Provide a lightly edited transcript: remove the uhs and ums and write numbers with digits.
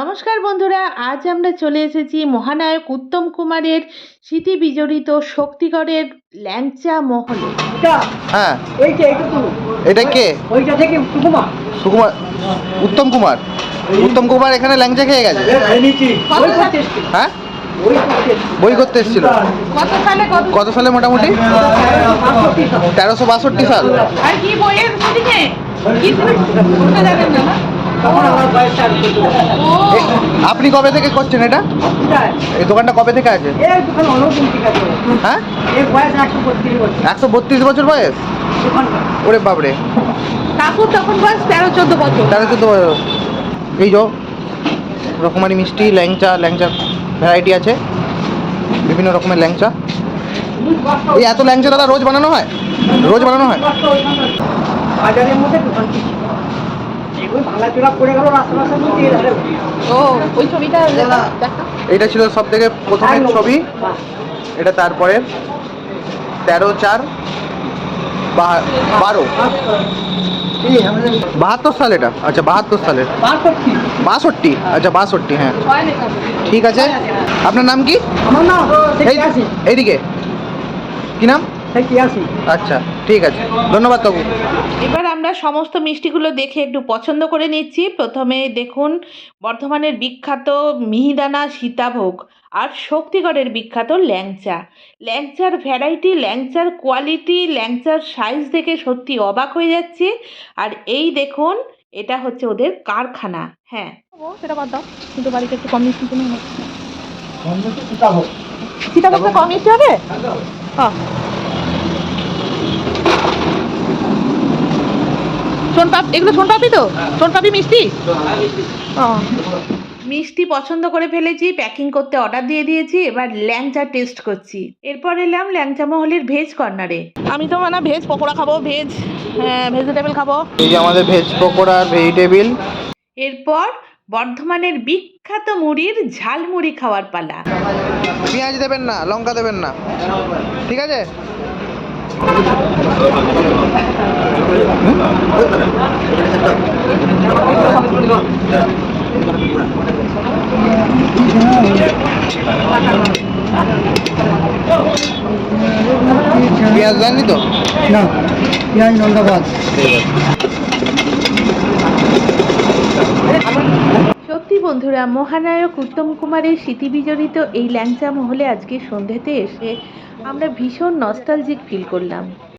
নমস্কার বন্ধুরা, আজ আমরা চলে এসেছি মহানায়ক উত্তম কুমারের স্মৃতি বিজড়িত শক্তিগড়ের ল্যাংচা মহলে। হ্যাঁ, এটা কে? সুকুমার, উত্তম কুমার। উত্তম কুমার এখানে ল্যাংচা খেয়ে গেছে। হ্যাঁ, বই করতে এসেছিল। কত সালে? মোটামুটি 1362 সাল। আর কি বইয়ের শুটিংয়ে কি জানেন না? আপনি কবে থেকে করছেন এটা? এই দোকানটা কবে থেকে আছে? হ্যাঁ, 132 বছর বয়স। ওরে বাবরে, কাকুর তখন বয়স 13-14 বছর। 13-14 বছর। এই যে রকমারি মিষ্টি, ল্যাংচার ভ্যারাইটি আছে, বিভিন্ন রকমের ল্যাংচা। এই এত ল্যাংচা দাদা রোজ বানানো হয়? বাজারের মধ্যে দোকান ওই ছবিটা এটা ছিল সব থেকে প্রথমের ছবি। এটা তারপরে 13/4/12 72 সাল। এটা আচ্ছা 72 সালের। 62, আচ্ছা 62। হ্যাঁ ঠিক আছে। আপনার নাম কি? আমার নাম এইদিকে কি নাম? আচ্ছা ঠিক আছে, ধন্যবাদ কাকু। এবার আমরা সমস্ত মিষ্টিগুলো দেখে একটু পছন্দ করে নিচ্ছি। প্রথমে দেখুন বর্ধমানের বিখ্যাত মিহিদানা সীতাভোগ আর শক্তিগড়ের বিখ্যাত ল্যাংচার ভ্যারাইটি, ল্যাংচার কোয়ালিটি, ল্যাংচার সাইজ দেখে সত্যি অবাক হয়ে যাচ্ছে। আর এই দেখুন, এটা হচ্ছে ওদের কারখানা। হ্যাঁ, সেটা বাদ দাও, কিন্তু বাড়িতে একটু কম মিষ্টি কিনে সীতাভোগটা কম মিষ্টি হবে। হ্যাঁ, এগুলো সোনপাপড়ি তো? সোনপাপড়ি মিষ্টি। মিষ্টি পছন্দ করে ফেলেছি, প্যাকিং করতে অর্ডার দিয়ে দিয়েছি। এবার ল্যাংচা টেস্ট করছি। এরপর এলাম ল্যাংচা মহলের ভেজ কর্নারে। আমি তো ভেজ পকোড়া খাবো, ভেজিটেবল খাবো। এই যে আমাদের ভেজ পকোড়া আর ভেজিটেবিল। এরপর বর্ধমানের বিখ্যাত মুড়ির ঝালমুড়ি খাওয়ার পালা। পেঁয়াজ দেবেন না, লঙ্কা দেবেন না, ঠিক আছে? পেঁয়াজ দেননি তো? না, পেঁয়াজ লঙ্কা বাদ। সত্যি বন্ধুরা, মহানায়ক উত্তম কুমারের স্মৃতিবিজড়িত এই ল্যাংচা মহলে আজকে সন্ধ্যেতে এসে আমরা ভীষণ নস্টালজিক ফিল করলাম।